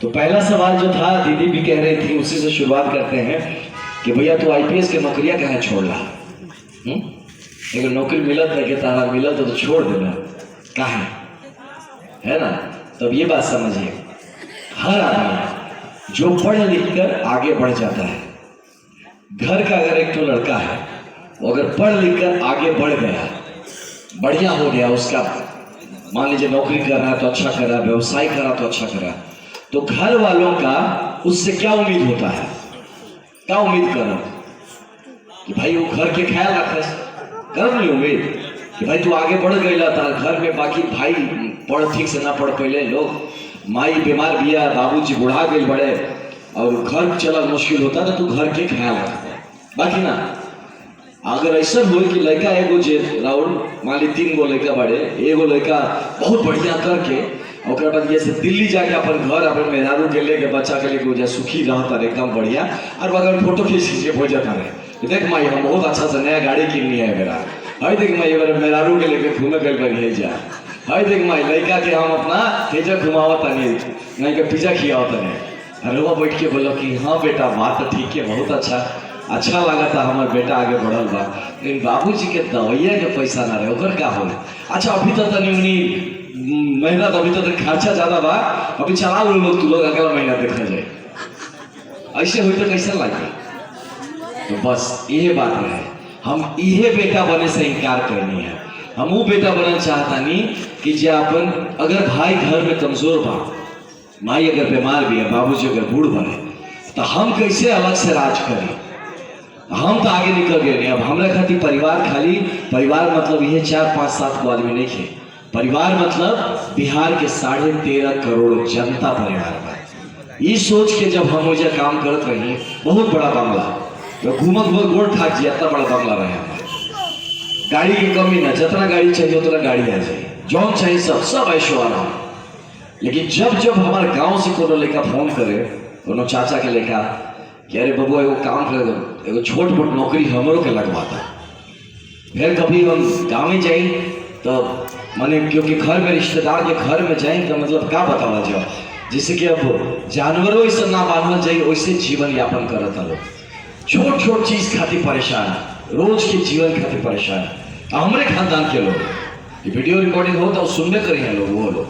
तो पहला सवाल जो था दीदी भी कह रही थी उसी से शुरुआत करते हैं कि भैया तू आईपीएस के नौकरियां कहाँ छोड़ रहा? अगर नौकरी मिलत है कि तारा मिलत तो छोड़ देना कहाँ है ना। तब ये बात समझिए, हर आदमी जो पढ़ लिख कर आगे बढ़ जाता है, घर का अगर एक तो लड़का है वो अगर पढ़ लिख कर आगे बढ़ गया, बढ़िया हो गया, उसका मान लीजिए नौकरी कर रहा है तो अच्छा कर रहा है, व्यवसाय कर रहा तो अच्छा कर रहा है, तो घर वालों का उससे क्या उम्मीद होता है, क्या उम्मीद कर रहा कि भाई वो घर के ख्याल रखे, कर नहीं उम्मीद कि भाई तू आगे बढ़ गया था घर में, बाकी भाई पढ़ ठीक से ना पढ़ पहले लोग, माई बीमार भी है, बाबूजी बुढ़ा गए बड़े और घर चला मुश्किल होता है तो तू घर के ख्याल रखता। बाकी ना अगर ऐसा हो कि लड़का एगो जे राउंड मान ली 3 गो लड़का बड़े, एगो लड़का बहुत बढ़िया करके और बाद जैसे दिल्ली जाके अपन घर अपन मेहरारू के लेके बच्चा के लेके सुखी रहता रहे एकदम बढ़िया, और अगर फोटो खींच के हो जाता रहे, देख माई हम बहुत अच्छा से नया गाड़ी किननी है मेरा, हाई देख माई अगर मेहरारू के लेके घूमे गए बढ़िया जा, हाई देख माई लड़का के हम अपना तेजा घुमावत नहीं के पिज्जा खियावत नहीं, अरे वो बैठ के बोलो कि हाँ बेटा बात तो ठीक है, बहुत अच्छा लगा था हमारे बेटा आगे बढ़ल बा, लेकिन बाबूजी के दवाइया के पैसा ना रहे ओकर क्या हो। अच्छा अभी तो तनी मेहनत, अभी तो खर्चा ज्यादा बा, अभी चला लो लोग, तू लोग अगला महीना देखा जाए, ऐसे हुई तो कैसा लगे। तो बस यही बात है, हम यही बेटा बने से इनकार करनी है, हम वो बेटा बनना चाहता नहीं कि जो अपन अगर भाई घर में कमजोर बा, माई अगर बीमार भी है, बाबूजी अगर बूढ़ बने, तो हम कैसे अलग से राज करें, हम तो आगे निकल गए नहीं। अब हमारे खातिर परिवार खाली परिवार मतलब ये 4-5-7 को आदमी नहीं है, परिवार मतलब बिहार के 13.5 करोड़ जनता परिवार है। ये सोच के जब हम मुझे काम करत रही, बहुत बड़ा बंगला तो घूमत गोड़ ठाक जी, इतना बड़ा बंगला रहे हमारे, गाड़ी की कमी ना, जितना गाड़ी चाहिए उतना गाड़ी आ जाए, जौन चाहिए सब ऐशो आराम। लेकिन जब हमारे गाँव से कोनो लेकर फोन करे, कोनो चाचा के लेकर कि अरे बबुआ एगो काम कर दो, एगो छोट मोट नौकरी हमरों के लगवाता, फिर कभी हम गाँव में जाए तो माने क्योंकि घर में रिश्तेदार के घर में जाए तो मतलब क्या बतावा जाओ, जैसे कि अब जानवरों ऐसा ना मानना चाहिए वैसे जीवन यापन करता लोग, छोट चीज खातिर परेशान, रोज के जीवन खातिर परेशान। हमारे खानदान के लोग वीडियो रिकॉर्डिंग हो तो सुनने करें लोग, वो लोग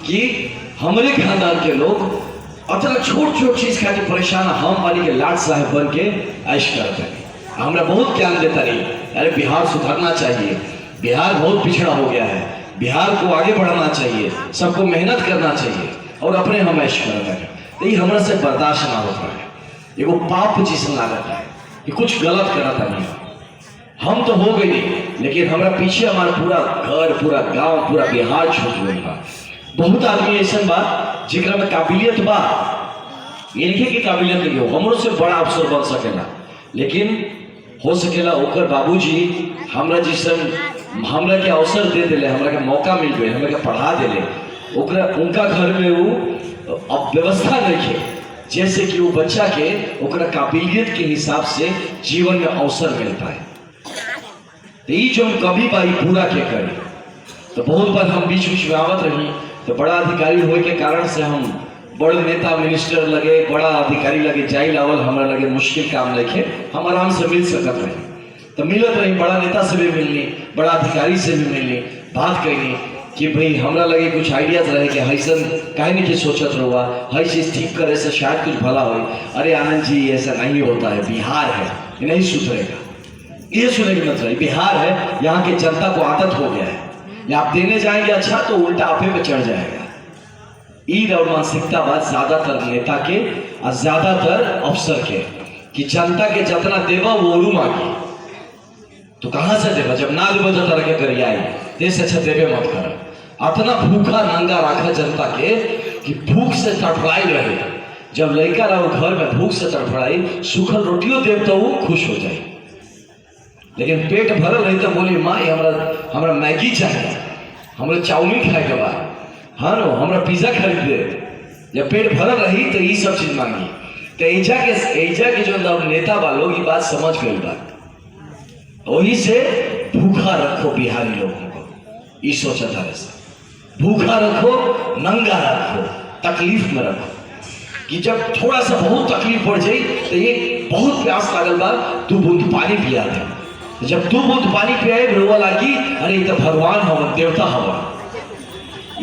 कि हमारे खानदान के लोग अतला छोट चीज खातिर परेशान, हम वाली के लाड साहब बन के ऐश करते हैं, हमारा बहुत ज्ञान देता नहीं, अरे बिहार सुधरना चाहिए, बिहार बहुत पिछड़ा हो गया है, बिहार को आगे बढ़ाना चाहिए, सबको मेहनत करना चाहिए, और अपने हम ऐश करते हैं, तो ये हमारा से बर्दाश्त ना होता है, ये वो पाप जिसम लागता है कि कुछ गलत करता नहीं, हम तो हो गई लेकिन हमारा पीछे हमारा पूरा घर, पूरा गांव, पूरा बिहार छूट गई। बहुत आदमी ऐसा बा जिकरा में काबिलियत बा, ये नहीं कि काबिलियत नहीं हो, हमरों से बड़ा अफसर बन सकेला, लेकिन हो सकेला ओकर बाबूजी हमरा जिसन हमरा के अवसर दे दिले, हमरा के मौका मिल गए, हमरा के पढ़ा दिले, ओकरा उनका घर में वो अब व्यवस्था नहीं है जैसे कि वो बच्चा के ओकरा काबिलियत के हिसाब से जीवन में अवसर मिल पाए। तो ये जो हम कभी बारी पूरा के करें, तो बहुत बार हम बीच में आवत रही, तो बड़ा अधिकारी होने के कारण से हम बड़ नेता मिनिस्टर लगे, बड़ा अधिकारी लगे जाई लावल हमारा लगे मुश्किल काम लेके हम आराम से मिल सकत रहे, तो मिलत रही, बड़ा नेता से भी मिलनी, बड़ा अधिकारी से भी मिलनी, बात कहनी कि भाई हमरा लगे कुछ आइडियाज रहे कि ऐसा काहे नहीं कि सोचत रहुआ, हर चीज ठीक करे से शायद कुछ भला हो। अरे आनंद जी ऐसा नहीं होता है, बिहार है ये नहीं सुधरेगा, ये सुने की मतलब बिहार है, यहाँ की जनता को आदत हो गया है, या आप देने जाएंगे अच्छा तो उल्टा आपे पे चढ़ जाएगा। ईद और मानसिकता बात ज्यादातर नेता के और ज्यादातर अफसर के कि जनता के जितना देवा वो रू मांगी, तो कहां से देवा, जब ना देवा तो तरह के करिए आई, देश अच्छा देवे मत कर, अतना भूखा नंगा रखा जनता के कि भूख से तड़फड़ाई रहे, जब लड़का रहो घर में भूख से तड़फड़ाई, सूखल रोटियों देव तो वो खुश हो जाए, लेकिन पेट भरल रही तो बोली माँ हमरा मैगी चाहिए, हमरा चाउमीन खाए के बाद, हाँ नो हमरा पिज्जा खरीद दे, जब पेट भरल रही तो ये सब चीज मांगी। तो एजा के जो नेता बा लोग ये बात समझ गए बा, वही से भूखा रखो बिहारी लोगों को, ये सोचा था वैसा, भूखा रखो, नंगा रखो, तकलीफ में रखो, कि जब थोड़ा सा बहुत तकलीफ पड़ जाई तो ये बहुत प्यास लागल बा, 2 बूंद पानी पिया दे। जब 2 बूंद पानी पियाए रोवा लागी, अरे ये तो भगवान हवन, देवता हवन।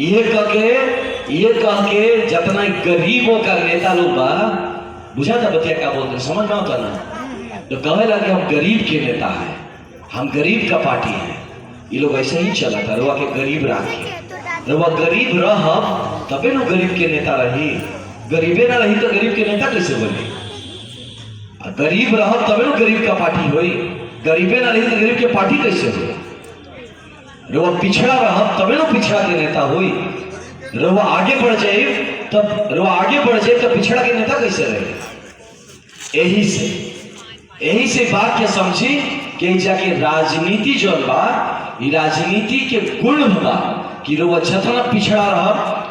ये कह के जितना गरीबों का नेता लोग बा, बुझा था बतिया क्या बोलते हैं, समझ में आता ना, तो कहे लगे हम गरीब के नेता हैं, हम गरीब का पार्टी है। ये लोग ऐसे ही चला था, रुआ के गरीब रखे, रुआ गरीब रह तबे नो गरीब के नेता रही, गरीबे ना रही तो गरीब के नेता कैसे बने? गरीब रह तबे नो गरीब का पार्टी हुई, गरीबे ना रही तो गरीब के पार्टी कैसे हुई? रुआ पिछड़ा रह तबे नो पिछड़ा के नेता हुई, रुआ आगे बढ़ जाए तब पिछड़ा के नेता कैसे रहे? यही से बात के समझी कि जाके राजनीति जो बा, राजनीति के गुण बा कि रुआ जितना पिछड़ा रह,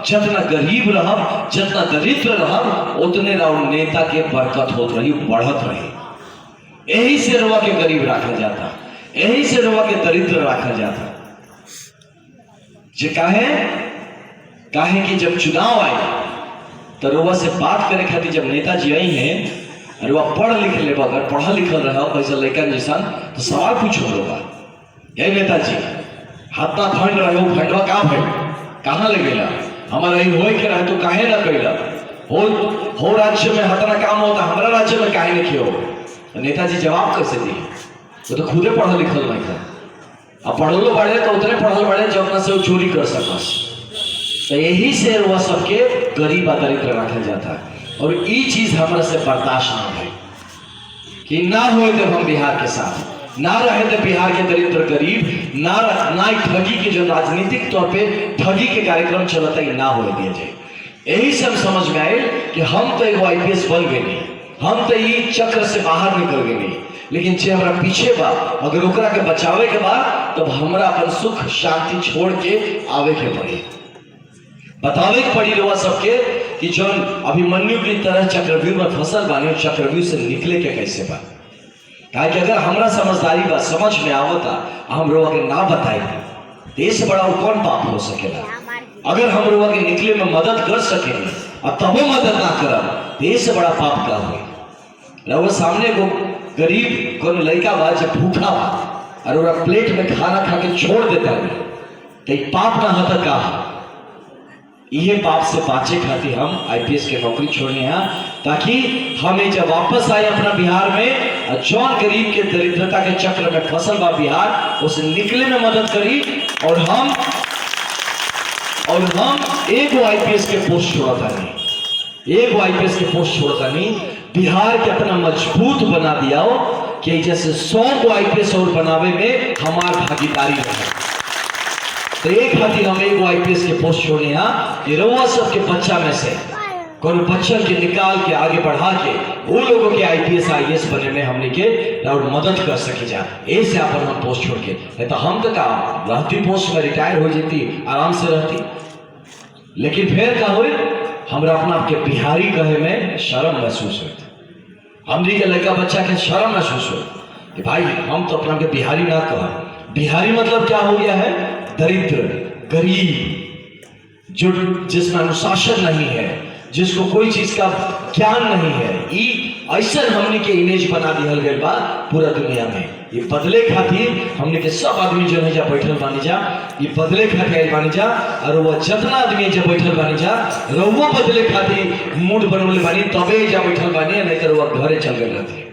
जितना गरीब रह, जितना दरिद्र रह, उतने नेता के बरकत होत रही, बढ़त रही। यही से रुआ के गरीब रखा जाता, यही से रुआ के दरिद्र रखा जाता। जे काहे कि जब चुनाव आए तो रुआ से बात करे खातिर जब नेताजी आई हैं, रुआ पढ़ लिख ले, अगर पढ़ा लिखल रहा पैसा लेकर जैसा तो सवाल पूछो रुआ, ये नेताजी हाथा फंड रहे हो, फंडवा का फंड कहाँ ले गया, हमारा ही होए के रहे तो काहे ना कैला हो राज्य में हतना काम होता, हमारा राज्य में काहे नहीं हो? नेताजी जवाब कैसे दिए? वो तो खुदे पढ़ा लिखल नहीं था, अब पढ़लो बड़े तो उतने पढ़ल बड़े जब ना से वो चोरी कर सकस। तो यही से वह सबके गरीब दरिद्र रखा जाता है, और ये चीज हमारे से बर्दाश्त ना है कि ना हो जब हम बिहार के साथ ना रहे तो बिहार के दरिद्र गरीब ना ठगी के जो राजनीतिक तौर पे ठगी के कार्यक्रम चलता है ना हो दिया जाए। यही सब समझ में आए कि हम तो एक IPS बन गए नहीं, हम तो ये चक्र से बाहर निकल गए नहीं, लेकिन जे हमारा पीछे बा अगर ओकरा के बचावे के बाद तो हमरा अपन सुख शांति छोड़ के आवे के पड़ी, बतावे के पड़ी रहा सबके कि जो अभिमन्यु की तरह चक्रव्यूह में फसल बानी, चक्रव्यूह से निकले के कैसे बा। कहा कि अगर हमरा समझदारी बा, समझ में आवता, हम लोग के ना बताए तो इससे बड़ा और कौन पाप हो सकेला? अगर हम लोग के निकले में मदद कर सके और तबो मदद ना करब तो इससे बड़ा पाप का हो? रहो सामने को गरीब को लड़का बा जब भूखा बा और वो प्लेट में खाना खा के छोड़ देता है तो पाप ना होता का? ये पाप से बाँचे खातिर हम IPS के नौकरी छोड़ने हैं, ताकि हमें जब वापस आए अपना बिहार में, जौन गरीब के दरिद्रता के चक्र में फसल बा बिहार, उसे निकले में मदद करी। और हम एक IPS के पोस्ट छोड़ता नहीं, बिहार के अपना मजबूत बना दिया हो कि जैसे 100 को IPS और बनावे में हमारी भागीदारी रहे। तो एक खातिर हम एक IPS के पोस्ट छोड़े यहाँ कि रउआ सबके बच्चा में से कोई बच्चन के निकाल के आगे बढ़ा के वो लोगों के IPS IAS बने में हमने के और मदद कर सके जा, ऐसे अपन हम पोस्ट छोड़ के। नहीं तो हम तो कहा रहती पोस्ट में रिटायर हो जाती, आराम से रहती, लेकिन फिर क्या हुई हमरा अपना के बिहारी कहे में शर्म महसूस होती, हमने के लड़का बच्चा के शर्म महसूस हो कि भाई हम तो अपना के बिहारी ना कहा। बिहारी मतलब क्या हो गया है? दरिद्र, गरीब, जो जिसमें अनुशासन नहीं है, जिसको कोई चीज का ज्ञान नहीं है। ये ऐसा हमने के इमेज बना दिया गया बा पूरा दुनिया में। ये बदले खातिर हमने के सब आदमी जो है जा बैठल बानी जा, ये बदले खातिर बानी जा, और वो जितना आदमी जब बैठल बानी जा रहुआ बदले खातिर मूड बनवले बानी, तबे जा बैठल बानी, नहीं तो वो घरे चल गए रहती।